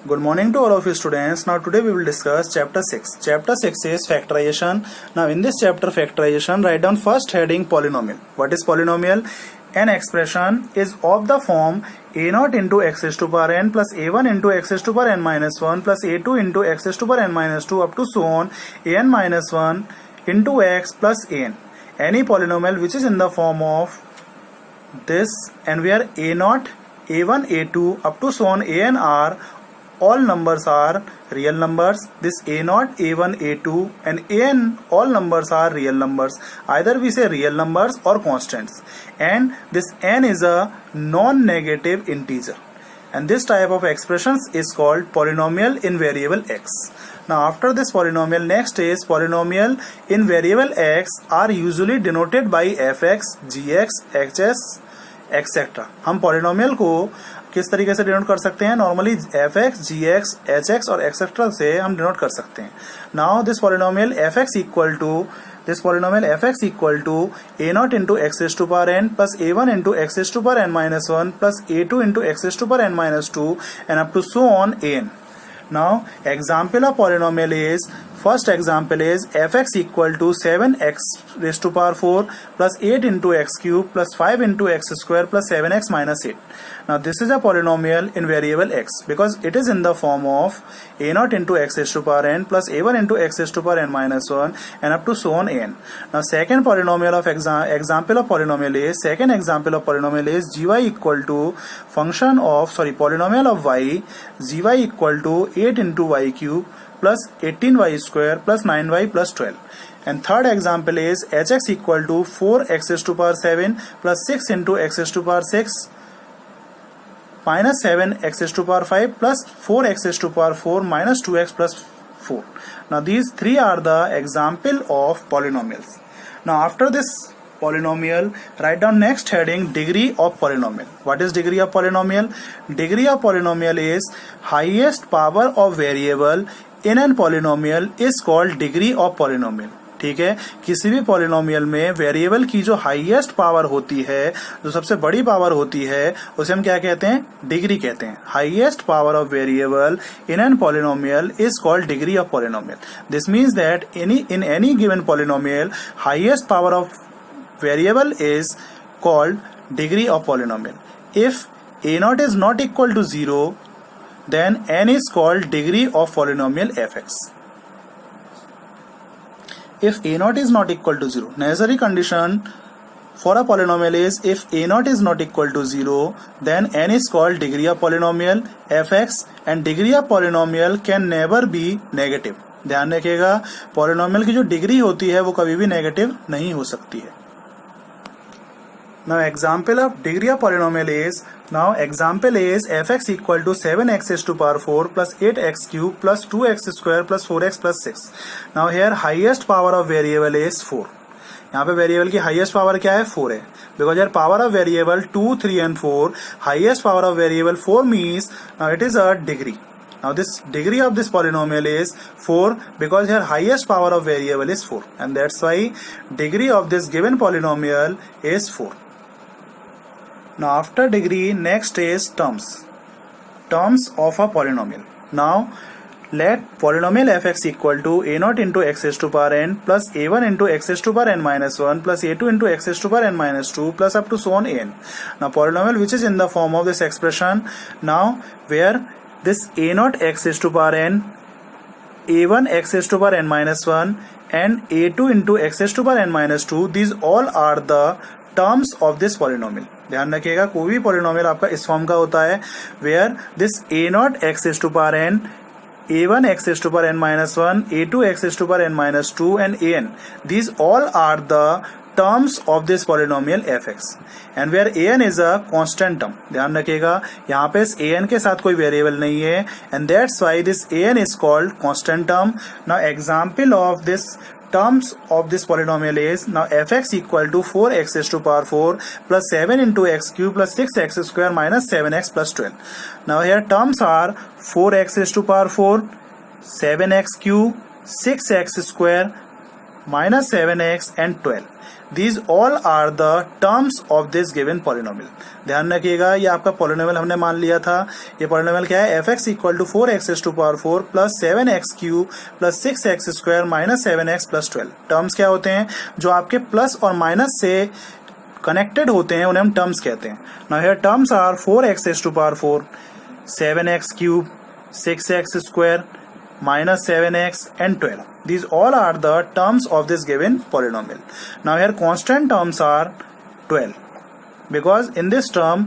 Good morning to all of you students. Now today we will discuss chapter 6. Chapter 6 is factorization. Now in this chapter factorization, write down first heading polynomial. What is polynomial? An expression is of the form a0 into x raised to power n plus a1 into x raised to power n minus 1 plus a2 into x raised to power n minus 2 up to so on an minus 1 into x plus an. Any polynomial which is in the form of this and where a0, a1, a2 up to so on an are all numbers are real numbers. This a0, a1, a2 and an all numbers are real numbers. Either we say real numbers or constants. And this n is a non-negative integer. And this type of expressions is called polynomial in variable x. Now after this polynomial, next is polynomial in variable x are usually denoted by fx, gx, hs, etc. हम polynomial को किस तरीके से denote कर सकते हैं? Normally F X, G X, H X और etcetera से हम डिनोट कर सकते हैं. Now this polynomial F X equal to A naught into X raise to power N plus A one into X raise to power N minus one plus A two into X raise to power N minus two and up to so on N. Now example of polynomial is, first example is fx equal to 7x raised to power 4 plus 8 into x cube plus 5 into x square plus 7x minus 8. Now this is a polynomial in variable x because it is in the form of a0 into x raised to power n plus a1 into x raised to power n minus 1 and up to so on n. Now second polynomial of example of polynomial is gy equal to polynomial of y, gy equal to 8 into y cube plus 18y square plus 9y plus 12. And third example is hx equal to 4x raised to power 7 plus 6 into x raised to power 6 minus 7 x raised to power 5 plus 4 x raised to power 4 minus 2x plus 4. Now these three are the example of polynomials. Now after this polynomial, write down next heading degree of polynomial. What is degree of polynomial? Degree of polynomial is highest power of variable in an polynomial is called degree of polynomial. ठीक है, किसी भी polynomial में variable की जो highest power होती है, जो सबसे बड़ी पावर होती है, उसे हम क्या कहते हैं? डिग्री कहते हैं. Highest power of variable in an polynomial is called degree of polynomial. This means that in any given polynomial highest power of variable is called degree of polynomial. If a0 is not equal to 0, then n is called degree of polynomial fx. If a0 is not equal to 0, necessary condition for a polynomial is if a0 is not equal to 0, then n is called degree of polynomial fx and degree of polynomial can never be negative. ध्यान रखिएगा, polynomial की जो degree होती है वो कभी भी negative नहीं हो सकती है. Now example of degree of polynomial is, fx equal to 7x raised to power 4 plus 8x cube plus 2x square plus 4x plus 6. Now here highest power of variable is 4. यहाँ पे variable की highest power क्या है? 4 है. Because यार power of variable 2, 3 and 4, highest power of variable 4 means now it is a degree. Now this degree of this polynomial is 4 because here highest power of variable is 4 and that's why degree of this given polynomial is 4. Now after degree, next is terms of a polynomial. Now let polynomial fx equal to a0 into x raised to power n plus a1 into x raised to power n minus 1 plus a2 into x raised to power n minus 2 plus up to so on n. Now polynomial which is in the form of this expression, now where this a0 x raised to power n, a1 x raised to power n minus 1 and a2 into x raised to power n minus 2, these all are the terms of this polynomial. ध्यान रखिएगा, कोई भी polynomial आपका इस form का होता है where this a0 x raised to power n, a1 x raised to power n minus 1, a2 x raised to power n minus 2 and an, these all are the terms of this polynomial fx and where an is a constant term. ध्यान रखिएगा, यहाँ पे इस an के साथ कोई variable नहीं है and that's why this an is called constant term. Now example of this terms of this polynomial is, now fx equal to 4x raised to power 4 plus 7 into x cube plus 6x square minus 7x plus 12. Now here terms are 4x raised to power 4, 7x cube, 6x square minus 7x and 12. these all are the terms of this given polynomial. ध्यान रखिएगा, ये आपका polynomial हमने मान लिया था. ये polynomial क्या है? fx equal to 4x⁴ plus 7x³ plus 6x² minus 7x plus 12. Terms क्या होते हैं? जो आपके प्लस और माइनस से कनेक्टेड होते हैं उन्हें हम टर्म्स कहते हैं. Now here terms are 4x⁴, 7x³ 6x² minus 7x and 12. These all are the terms of this given polynomial. Now here constant terms are 12 because in this term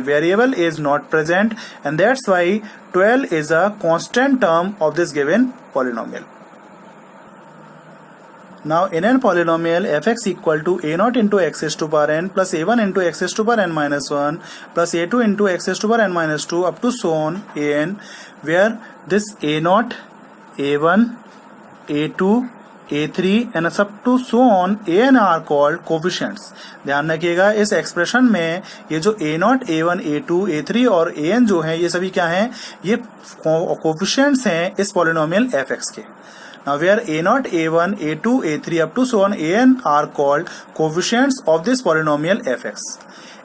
variable is not present, and that's why 12 is a constant term of this given polynomial. Now in a polynomial fx equal to a0 into x⁴n plus a1 into x⁴n minus 1 plus a2 into x⁴n minus 2 up to so on an, where this a0, a1, a2, a3 and up to so on an are called coefficients. ध्यान रखिएगा, इस expression में ये जो a0, a1, a2, a3 और an जो है ये सभी क्या हैं? ये कोफिशिएंट्स हैं इस पॉलिनोमियल fx के. Now where a0, a1, a2, a3 up to so on an are called coefficients of this polynomial fx,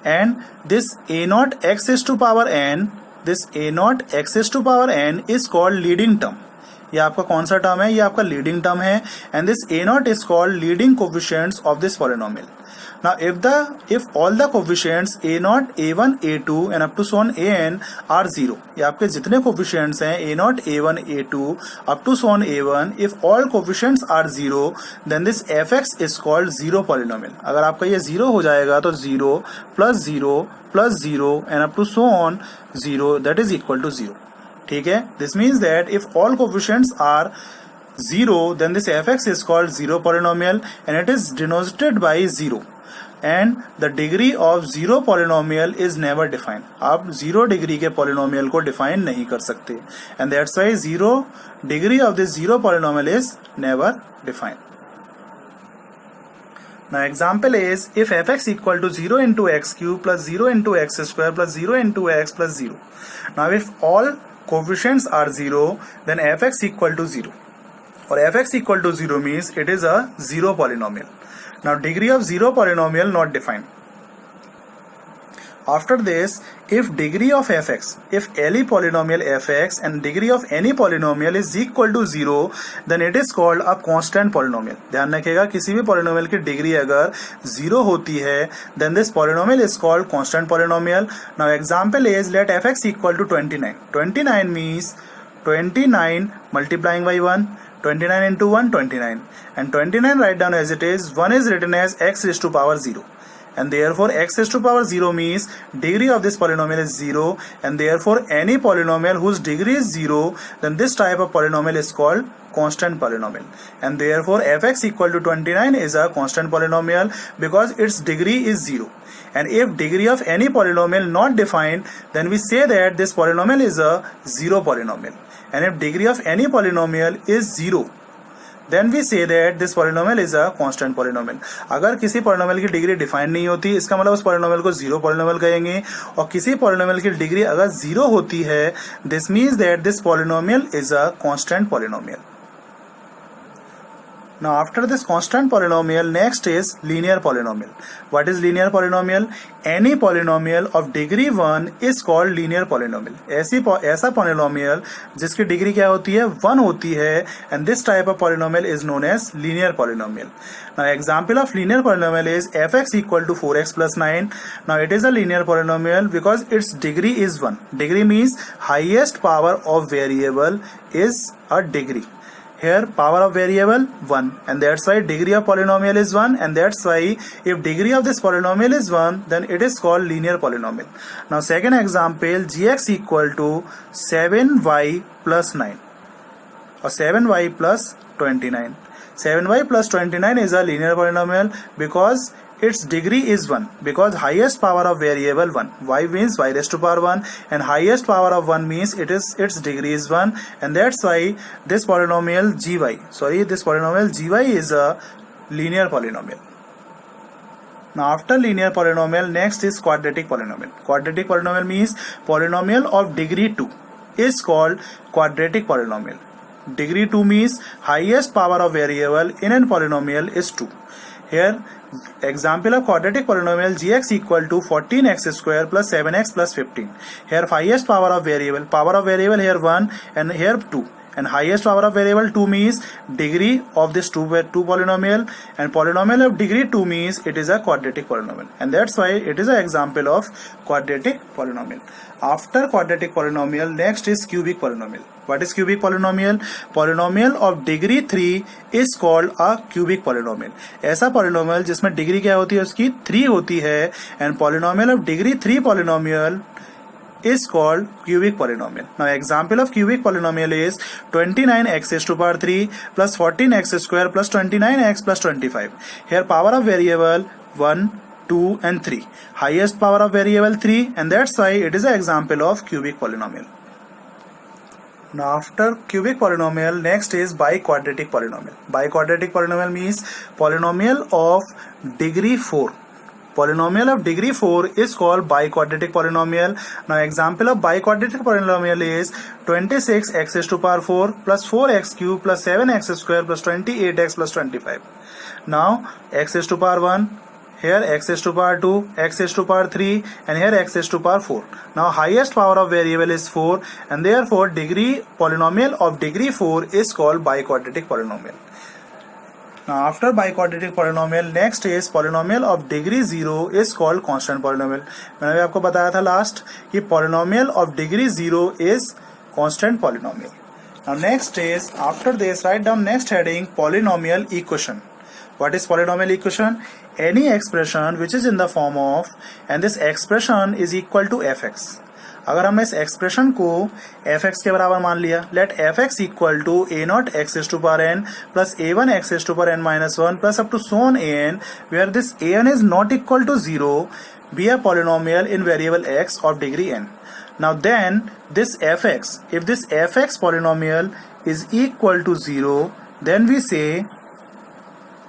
and this a0 x⁴n, this a0 x⁴n is called leading term. ये आपका कौन सा term है? ये आपका leading term है, and this a0 is called leading coefficients of this polynomial. Now if all the coefficients a0, a1, a2 and up to so on an are 0, ये आपके जितने coefficients हैं a0, a1, a2 up to so on a1, if all coefficients are 0, then this fx is called zero polynomial. अगर आपका ये 0 हो जाएगा तो 0 plus 0 plus 0 and up to so on 0, that is equal to 0. ठीक है? This means that if all coefficients are 0, then this fx is called zero polynomial and it is denoted by 0. And the degree of zero polynomial is never defined. आप 0 degree के polynomial को define नहीं कर सकते, and that's why 0 degree of this zero polynomial is never defined. Now example is if fx equal to 0 into x³ plus 0 into x² plus 0 into x plus 0. Now if all coefficients are 0, then fx equal to 0, or fx equal to 0 means it is a zero polynomial. Now degree of zero polynomial not defined. After this, if degree of fx, if any polynomial fx and degree of any polynomial is equal to 0, then it is called a constant polynomial. ध्यान रखिएगा, किसी भी polynomial की degree अगर 0 होती है, then this polynomial is called constant polynomial. Now example is let fx equal to 29. 29 means 29 multiplying by 1. 29 into 1, 29. And 29 write down as it is. 1 is written as x⁴0. And therefore x⁴0 means degree of this polynomial is 0. And therefore any polynomial whose degree is 0, then this type of polynomial is called constant polynomial. And therefore fx equal to 29 is a constant polynomial because its degree is 0. And if degree of any polynomial not defined, then we say that this polynomial is a zero polynomial. And if degree of any polynomial is 0, then we say that this polynomial is a constant polynomial. अगर किसी polynomial की degree define नहीं होती, इसका मतलब उस polynomial को zero polynomial कहेंगे, और किसी polynomial की डिग्री अगर 0 होती है, this means that this polynomial is a constant polynomial. Now after this constant polynomial, next is linear polynomial. What is linear polynomial? Any polynomial of degree 1 is called linear polynomial. ऐसा polynomial जिसकी degree क्या होती है? 1 होती है, and this type of polynomial is known as linear polynomial. Now example of linear polynomial is fx equal to 4x plus 9. Now it is a linear polynomial because its degree is 1. Degree means highest power of variable is a degree. Here power of variable 1, and that's why degree of polynomial is 1, and that's why if degree of this polynomial is 1, then it is called linear polynomial. Now second example, gx equal to 7y plus 9 or 7y plus 29. 7y plus 29 is a linear polynomial because its degree is 1, because highest power of variable 1, y means y raised to power 1, and highest power of 1 means its degree is 1, and that's why this polynomial gy is a linear polynomial. Now after linear polynomial, next is quadratic polynomial. Quadratic polynomial means polynomial of degree 2 is called quadratic polynomial. Degree 2 means highest power of variable in a polynomial is 2. Here example of quadratic polynomial gx equal to 14x square plus 7x plus 15. Here highest power of variable here 1 and here 2, and highest power of variable 2 means degree of this two polynomial, and polynomial of degree 2 means it is a quadratic polynomial, and that's why it is an example of quadratic polynomial. After quadratic polynomial, next is cubic polynomial. What is cubic polynomial? Polynomial of degree 3 is called a cubic polynomial. ऐसा polynomial जिसमें degree क्या होती है उसकी 3 होती है, and polynomial of degree 3 polynomial is called cubic polynomial. Now example of cubic polynomial is 29x raised to power 3 plus 14x square plus 29x plus 25. Here power of variable 1, 2 and 3. Highest power of variable 3, and that's why it is an example of cubic polynomial. Now after cubic polynomial, next is biquadratic polynomial. Biquadratic polynomial means polynomial of degree 4. Polynomial of degree 4 is called biquadratic polynomial. Now example of biquadratic polynomial is 26x raised to power 4 plus 4x cube plus 7x square plus 28x plus 25. Now x raised to power 1, here x raised to power 2, x raised to power 3, and here x raised to power 4. Now highest power of variable is 4, and therefore polynomial of degree 4 is called biquadratic polynomial. Now after biquadratic polynomial, next is polynomial of degree 0 is called constant polynomial. मैंने आपको बताया था last कि polynomial of degree 0 is constant polynomial. Now next is, after this write down next heading, polynomial equation. What is polynomial equation? Any expression which is in the form of, and this expression is equal to fx. अगर हमने इस expression को fx के बराबर मान लिया, let fx equal to a0 x raised to power n plus a1 x raised to power n minus 1 plus up to so on an, where this an is not equal to 0, be a polynomial in variable x of degree n. Now then this fx, if this fx polynomial is equal to 0, then we say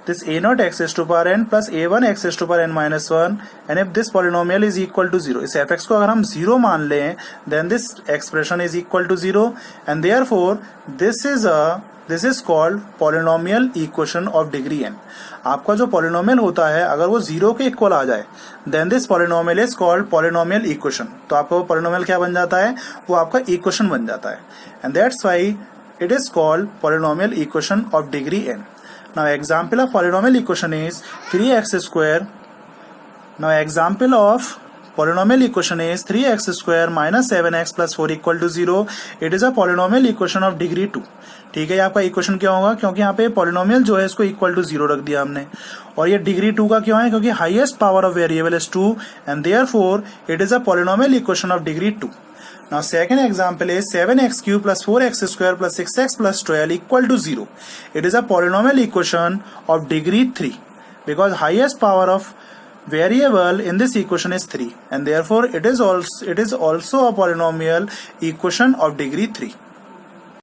this a0 x raised to power n plus a1 x raised to power n minus 1, and if this polynomial is equal to 0, इस fx को अगर हम 0 मान लें, then this expression is equal to 0, and therefore this is called polynomial equation of degree n. आपका जो polynomial होता है अगर वो 0 के इक्वल आ जाए, then this polynomial is called polynomial equation. तो आपका वो polynomial क्या बन जाता है? वो आपका equation बन जाता है, and that's why it is called polynomial equation of degree n. Now example of polynomial equation is 3x square. Now example of polynomial equation is 3x square minus 7x plus 4 equal to 0. It is a polynomial equation of degree 2. ठीक है, आपका equation क्या होगा? क्योंकि यहाँ पे polynomial जो है इसको इक्वल टू 0 रख दिया हमने, और ये डिग्री 2 का क्यों है? क्योंकि highest power of variable is 2, and therefore it is a polynomial equation of degree 2. Now second example is 7x cube plus 4x square plus 6x plus 12 equal to 0. It is a polynomial equation of degree 3 because highest power of variable in this equation is 3, and therefore it is also a polynomial equation of degree 3.